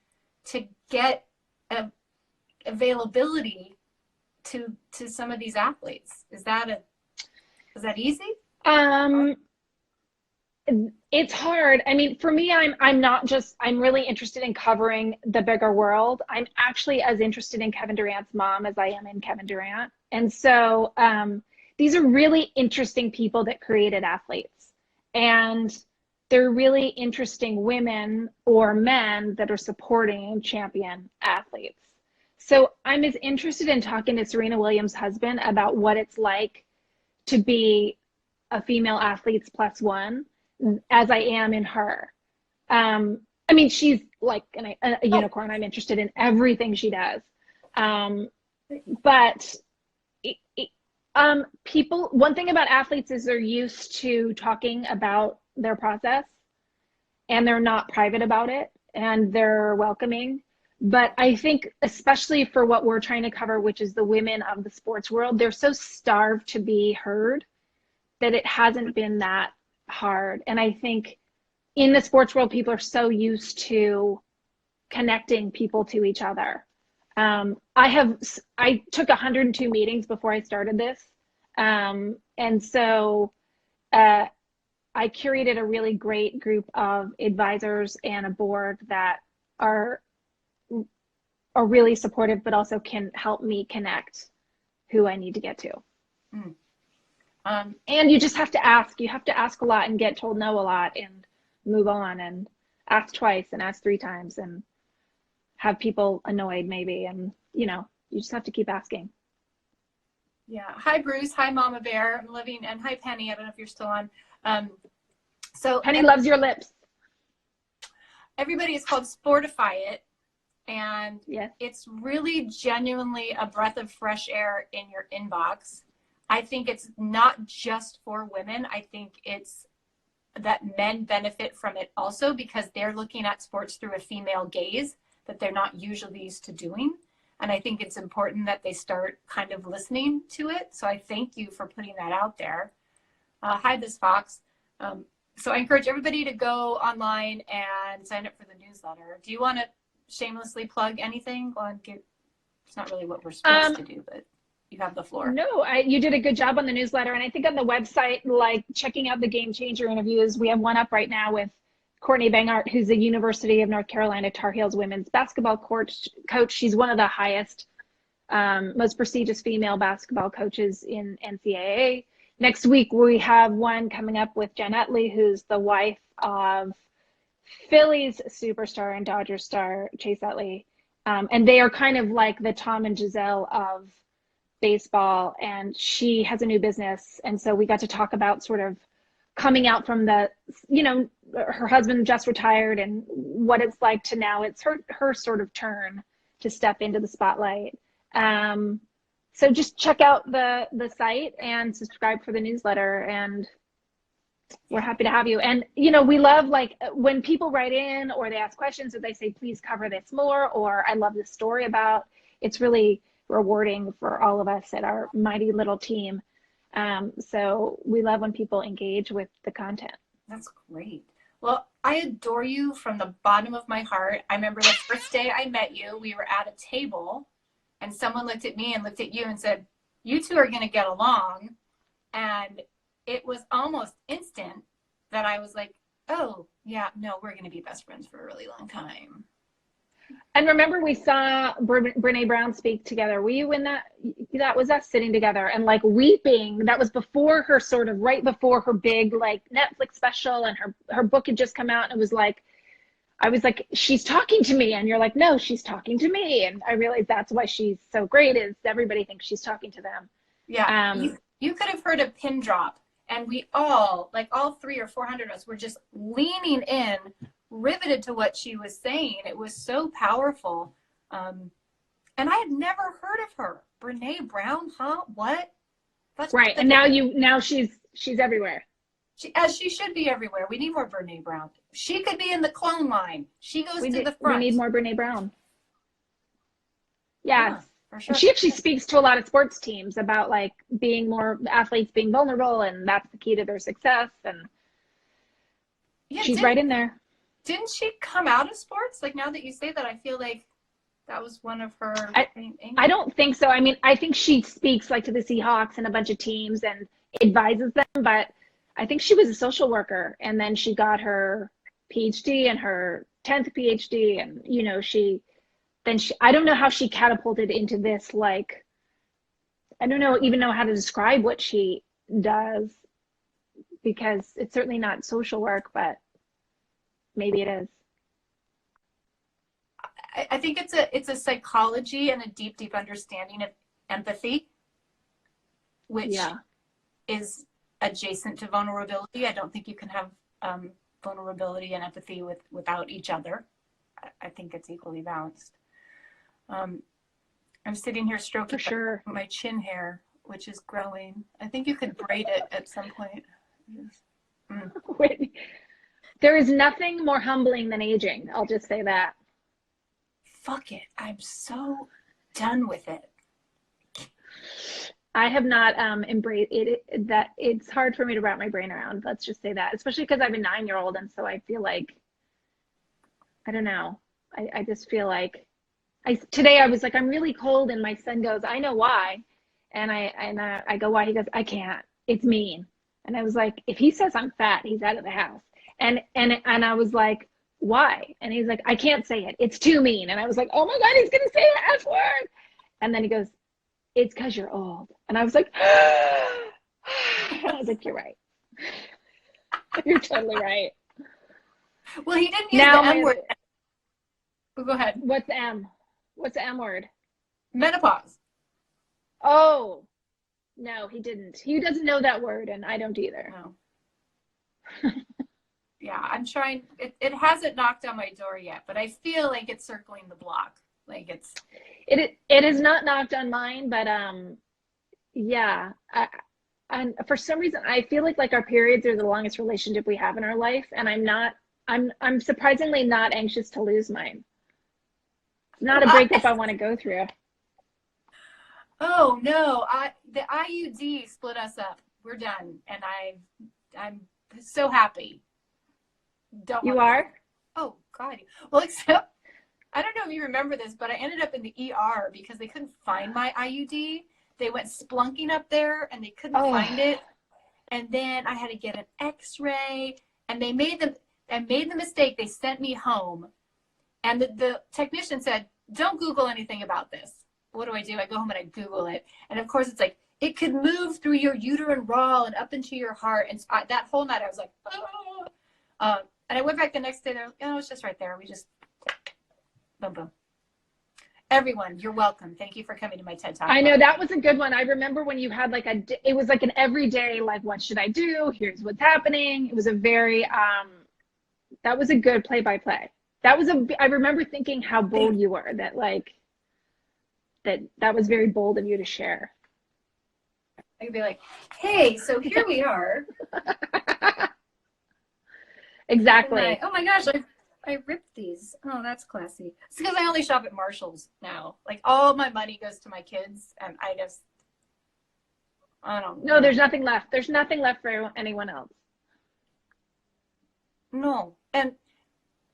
to get availability to some of these athletes. Is that easy? It's hard. For me, I'm really interested in covering the bigger world. I'm actually as interested in Kevin Durant's mom as I am in Kevin Durant. And so these are really interesting people that created athletes. And they're really interesting women or men that are supporting champion athletes. So I'm as interested in talking to Serena Williams' husband about what it's like to be a female athlete's +1 as I am in her. She's like a unicorn. I'm interested in everything she does. But one thing about athletes is they're used to talking about their process, and they're not private about it, and they're welcoming. But I think, especially for what we're trying to cover, which is the women of the sports world, they're so starved to be heard that it hasn't been that hard. And I think in the sports world, people are so used to connecting people to each other. I took 102 meetings before I started this. And so I curated a really great group of advisors and a board that are really supportive, but also can help me connect who I need to get to. Mm. And you just have to ask. You have to ask a lot and get told no a lot and move on, and ask twice and ask 3 times and have people annoyed maybe. And, you just have to keep asking. Yeah. Hi, Bruce. Hi, Mama Bear. I'm living, and hi, Penny. I don't know if you're still on. Penny loves your lips. Everybody is called Sportify It. And yes, it's really genuinely a breath of fresh air in your inbox. I think it's not just for women. I think it's that men benefit from it also, because they're looking at sports through a female gaze that they're not usually used to doing. And I think it's important that they start kind of listening to it. So I thank you for putting that out there. Hi, Miss Fox. So I encourage everybody to go online and sign up for the newsletter. Do you want to shamelessly plug anything? It's not really what we're supposed to do, but you have the floor. No, you did a good job on the newsletter. And I think on the website, like checking out the Gamechanger interviews, we have one up right now with Courtney Bangart, who's the University of North Carolina Tar Heels women's basketball coach. She's one of the highest, most prestigious female basketball coaches in NCAA. Next week, we have one coming up with Jen Utley, who's the wife of Phillies superstar and Dodgers star Chase Utley. And they are kind of like the Tom and Giselle of baseball, and she has a new business. And so we got to talk about sort of coming out from her husband just retired and what it's like to now it's her sort of turn to step into the spotlight. So just check out the site and subscribe for the newsletter, and we're happy to have you. And, we love, like, when people write in or they ask questions or they say, please cover this more, or I love this story about, it's really rewarding for all of us at our mighty little team. So we love when people engage with the content. That's great. Well, I adore you from the bottom of my heart. I remember the first day I met you, we were at a table and someone looked at me and looked at you and said, you two are going to get along. And it was almost instant that I was like, oh, yeah, no, we're going to be best friends for a really long time. And remember, we saw Brene Brown speak together. Were you in that? That was us sitting together and like weeping. That was before her, sort of right before her big like Netflix special, and her book had just come out. And it was like, I was like, she's talking to me. And you're like, no, she's talking to me. And I realized that's why she's so great, is everybody thinks she's talking to them. Yeah. You could have heard a pin drop. And we all, like all 300 or 400 of us, were just leaning in, riveted to what she was saying. It was so powerful. And I had never heard of her. Brene Brown, huh? What? That's right. And now she's everywhere. As she should be everywhere. We need more Brene Brown. She could be in the clone line. She goes to the front. We need more Brene Brown. Yes. Yeah, for sure. She actually speaks to a lot of sports teams about like being more athletes being vulnerable, and that's the key to their success. And yeah, she's right in there. Didn't she come out of sports? Like, now that you say that, I feel like that was one of her. I don't think so. I mean, I think she speaks like to the Seahawks and a bunch of teams and advises them, but I think she was a social worker, and then she got her PhD and her 10th PhD, and you know, I don't know how she catapulted into this, like, I don't even know how to describe what she does, because it's certainly not social work, but maybe it is. I think it's a psychology and a deep understanding of empathy, which is adjacent to vulnerability. I don't think you can have vulnerability and empathy without each other. I think it's equally balanced. I'm sitting here stroking my chin hair, which is growing. I think you could braid it at some point. Wait, there is nothing more humbling than aging. I'll just say that. Fuck it. I'm so done with it. I have not embraced it. That it's hard for me to wrap my brain around. Let's just say that, especially because I have a 9-year-old, and so I feel like, I don't know. I just feel like today I was like, I'm really cold, and my son goes, I know why, and I go, why? He goes, I can't. It's mean. And I was like, if he says I'm fat, he's out of the house. And I was like, why? And he's like, I can't say it. It's too mean. And I was like, oh my God, he's gonna say the F word. And then he goes, it's because you're old. And I was like, I was like, you're right. You're totally right. Well, he didn't use the M word. Oh, go ahead. What's M? What's the M word? Menopause. Oh, no, he didn't. He doesn't know that word, and I don't either. No. Yeah, I'm trying. It hasn't knocked on my door yet, but I feel like it's circling the block. Like it is not knocked on mine, but yeah. And for some reason, I feel like our periods are the longest relationship we have in our life, and I'm surprisingly not anxious to lose mine. It's not a breakup I want to go through. Oh no, the IUD split us up. We're done, and I'm so happy. You are? Oh God. Well, except I don't know if you remember this, but I ended up in the ER because they couldn't find my IUD. They went splunking up there and they couldn't find it. And then I had to get an X-ray, and they made the mistake. They sent me home, and the technician said, "Don't Google anything about this." What do? I go home and I Google it, and of course it's like it could move through your uterine wall and up into your heart. And that whole night I was like, oh. And I went back the next day. They're like, oh, it's just right there. We just boom, boom. Everyone, you're welcome. Thank you for coming to my TED Talk. I know, that was a good one. I remember when you had like it was like an everyday, like, what should I do? Here's what's happening. It was a very, that was a good play-by-play. I remember thinking how bold you were, that was very bold of you to share. I could be like, hey, so here we are. Exactly. Oh my gosh, I ripped these. Oh, that's classy. It's because I only shop at Marshall's now. Like, all my money goes to my kids, and I don't know. No, there's nothing left. There's nothing left for anyone else. No, And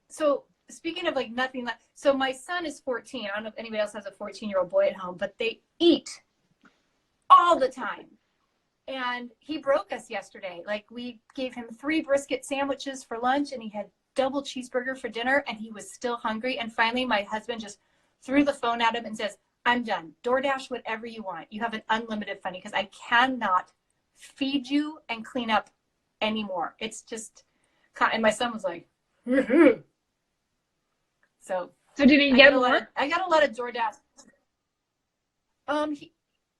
so speaking of like nothing left, so my son is 14. I don't know if anybody else has a 14-year-old boy at home, but they eat all the time. And he broke us yesterday. Like, we gave him 3 brisket sandwiches for lunch, and he had double cheeseburger for dinner, and he was still hungry. And finally, my husband just threw the phone at him and says, I'm done. DoorDash whatever you want. You have an unlimited funding because I cannot feed you and clean up anymore. It's just, and my son was like, so did he get more? I got a lot of DoorDash.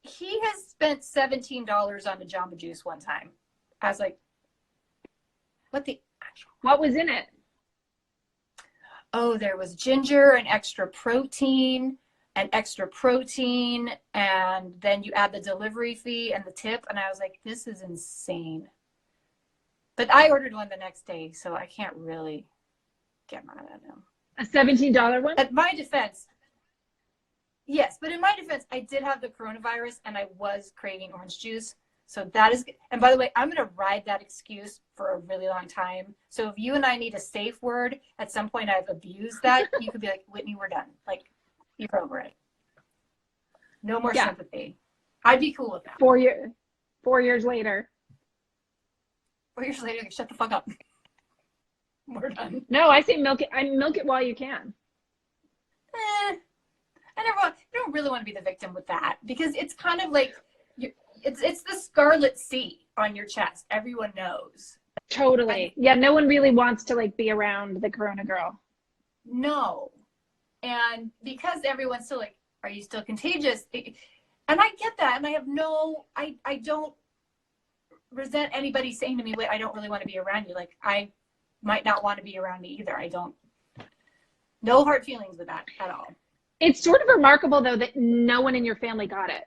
He has spent $17 on the Jamba Juice one time. I was like, what was in it? Oh, there was ginger and extra protein, and then you add the delivery fee and the tip. And I was like, this is insane. But I ordered one the next day, so I can't really get mad at him. A $17 one? At my defense, yes, but in my defense, I did have the coronavirus and I was craving orange juice. So that is, and by the way, I'm going to ride that excuse for a really long time. So if you and I need a safe word, at some point I've abused that, you could be like, Whitney, we're done. Like, you're over it. No more sympathy. I'd be cool with that. 4 years later. 4 years later, shut the fuck up. We're done. No, I say milk it. I milk it while you can. I don't really want to be the victim with that, because it's kind of like, it's the scarlet C on your chest. Everyone knows. Totally. Yeah, no one really wants to like be around the Corona girl. No. And because everyone's still like, are you still contagious? And I get that. And I have I don't resent anybody saying to me, wait, I don't really want to be around you. Like, I might not want to be around me either. No hard feelings with that at all. It's sort of remarkable though that no one in your family got it.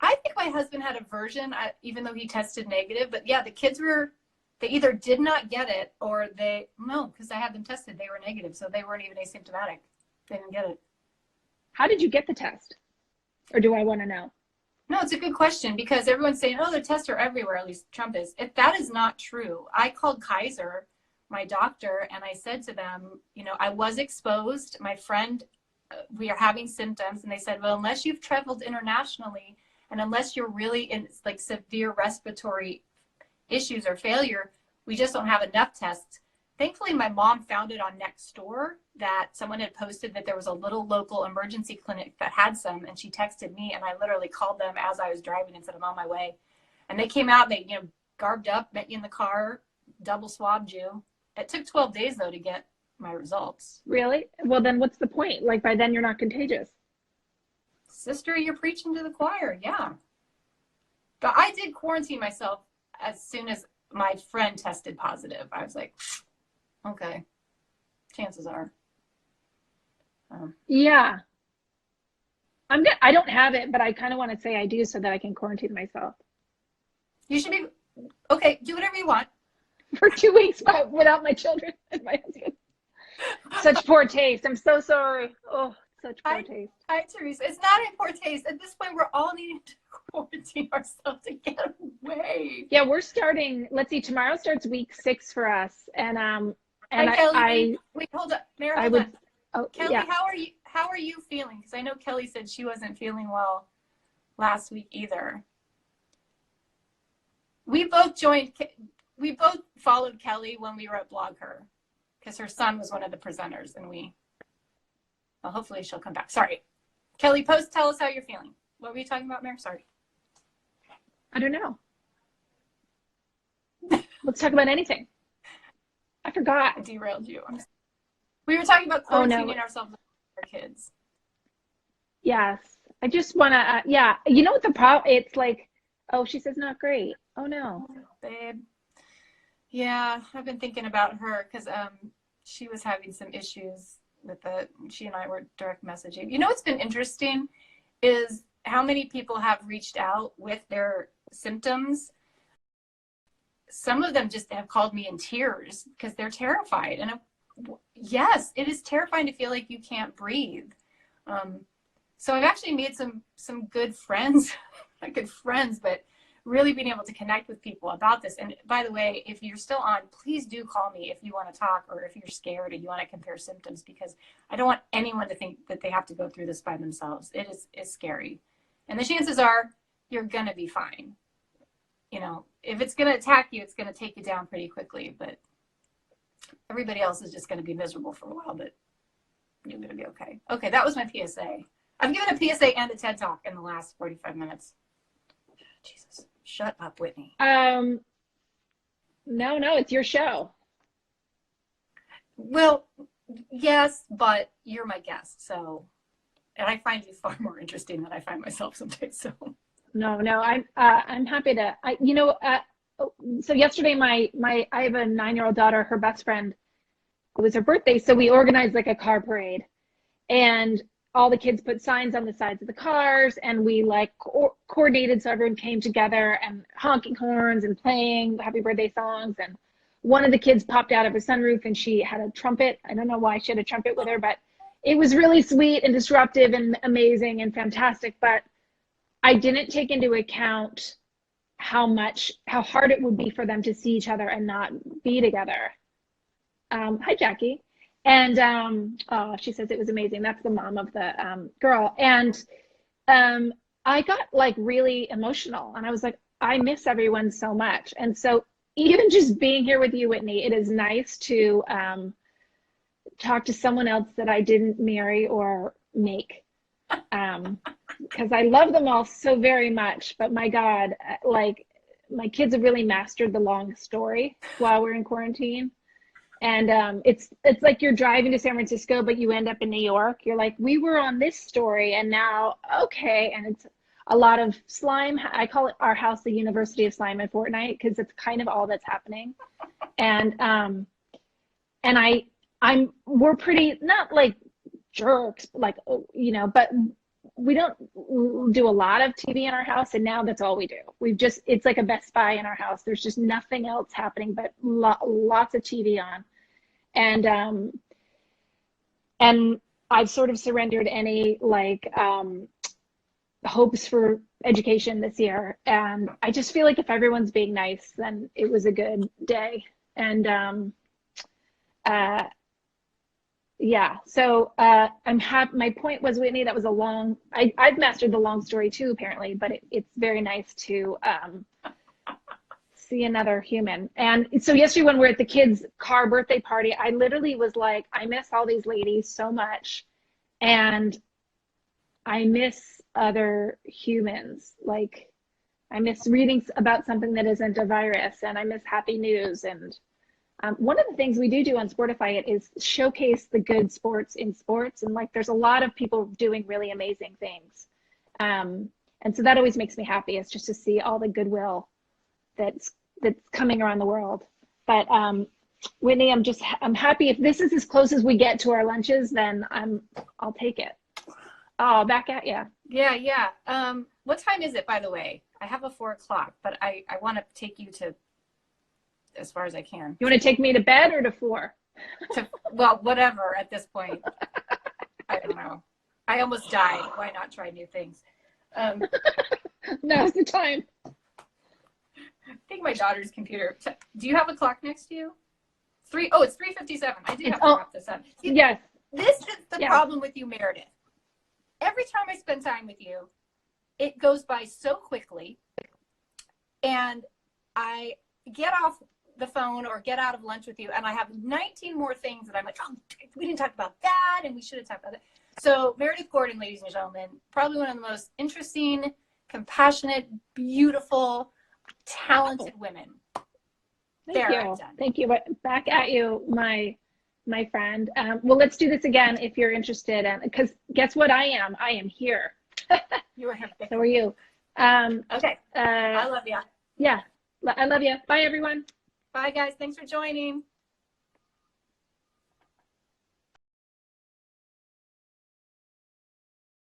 I think my husband had a version, even though he tested negative. But yeah, the kids they either did not get it or because I had them tested, they were negative. So they weren't even asymptomatic. They didn't get it. How did you get the test? Or do I want to know? No, it's a good question, because everyone's saying, oh, the tests are everywhere, at least Trump is. If that is not true, I called Kaiser, my doctor, and I said to them, I was exposed. My friend, we are having symptoms. And they said, well, unless you've traveled internationally and unless you're really in like severe respiratory issues or failure, we just don't have enough tests. Thankfully, my mom found it on Nextdoor that someone had posted that there was a little local emergency clinic that had some, and she texted me, and I literally called them as I was driving and said, I'm on my way. And they came out, and they, garbed up, met you in the car, double swabbed you. It took 12 days, though, to get my results. Really? Well, then what's the point? Like, by then you're not contagious. Sister, you're preaching to the choir, yeah. But I did quarantine myself as soon as my friend tested positive. I was like, okay, chances are. Yeah. I don't have it, but I kind of want to say I do so that I can quarantine myself. You should be, okay, do whatever you want. For 2 weeks without my children and my husband. Such poor taste. I'm so sorry. Oh, such poor taste. Hi, Teresa. It's not in poor taste. At this point, we're all needing to quarantine ourselves to get away. Yeah, we're starting. Let's see. Tomorrow starts week 6 for us, and Kelly, wait, hold up, Mary. Hold on. Oh, Kelly, yeah. How are you feeling? Because I know Kelly said she wasn't feeling well last week either. We both followed Kelly when we were at Blog Her, because her son was one of the presenters, and well, hopefully she'll come back. Sorry. Kelly, tell us how you're feeling. What were you talking about, Mary? Sorry. I don't know. Let's talk about anything. I forgot. I derailed you. We were talking about quarantining ourselves with our kids. Yes. I just want to, yeah. You know what the problem, it's like, oh, she says not great. Oh, no. Oh, babe. Yeah, I've been thinking about her because she was having some issues with she and I were direct messaging. You know what's been interesting is how many people have reached out with their symptoms. Some of them just have called me in tears because they're terrified. And yes, it is terrifying to feel like you can't breathe. So I've actually made some good friends, not good friends, but really being able to connect with people about this. And by the way, if you're still on, please do call me if you want to talk, or if you're scared and you want to compare symptoms, because I don't want anyone to think that they have to go through this by themselves. It's scary. And the chances are you're going to be fine. You know, if it's going to attack you, it's going to take you down pretty quickly, but everybody else is just going to be miserable for a while, but you're going to be okay. Okay, that was my PSA. I've given a PSA and a TED Talk in the last 45 minutes. Jesus, shut up, Whitney. No, it's your show. Well, yes, but you're my guest, so, and I find you far more interesting than I find myself sometimes, so. No, I'm happy to, so yesterday I have a 9-year-old daughter, her best friend, it was her birthday. So we organized like a car parade, and all the kids put signs on the sides of the cars, and we like coordinated. So everyone came together and honking horns and playing happy birthday songs. And one of the kids popped out of her sunroof and she had a trumpet. I don't know why she had a trumpet with her, but it was really sweet and disruptive and amazing and fantastic. But I didn't take into account how hard it would be for them to see each other and not be together. Hi, Jackie. And she says it was amazing. That's the mom of the girl. And I got like really emotional, and I was like, I miss everyone so much. And so even just being here with you, Whitney, it is nice to talk to someone else that I didn't marry or make. Because I love them all so very much, but my God, like my kids have really mastered the long story while we're in quarantine. And it's like you're driving to San Francisco, but you end up in New York. You're like, we were on this story, and now, okay. And it's a lot of slime. I call it our house the University of Slime and Fortnite, because it's kind of all that's happening. And we're pretty, not like jerks, like, you know, but we don't do a lot of TV in our house, and now that's all we do. It's like a Best Buy in our house. There's just nothing else happening but lots of TV on. And I've sort of surrendered any like hopes for education this year. And I just feel like if everyone's being nice, then it was a good day. And yeah, so I'm happy. My point was, Whitney, that was a long, I've mastered the long story too, apparently, but it's very nice to see another human. And so yesterday when we were at the kids' car birthday party, I literally was like, I miss all these ladies so much. And I miss other humans. Like, I miss reading about something that isn't a virus, and I miss happy news. And one of the things we do on Sportify It is showcase the good sports in sports. And like, there's a lot of people doing really amazing things. And so that always makes me happy, is just to see all the goodwill that's coming around the world. But Whitney, I'm happy. If this is as close as we get to our lunches, then I'll take it. Oh, back at you. Yeah. What time is it, by the way? I have a 4 o'clock, but I want to take you to as far as I can. You want to take me to bed or to 4? Well, whatever at this point. I don't know. I almost died. Why not try new things? Now's the time. I think my daughter's computer. Do you have a clock next to you? It's 3:57. I do have to wrap this up. Yes. This is the problem with you, Meredith. Every time I spend time with you, it goes by so quickly, and I get off the phone or get out of lunch with you, and I have 19 more things that I'm like, oh, we didn't talk about that, and we should have talked about that. So Meredith Gordon, ladies and gentlemen, probably one of the most interesting, compassionate, beautiful, talented women. Thank you. Back at you, my friend. Well, let's do this again if you're interested. Because guess what I am? I am here. You are here. So are you. Okay. I love you. Yeah. I love you. Bye, everyone. Bye, guys. Thanks for joining.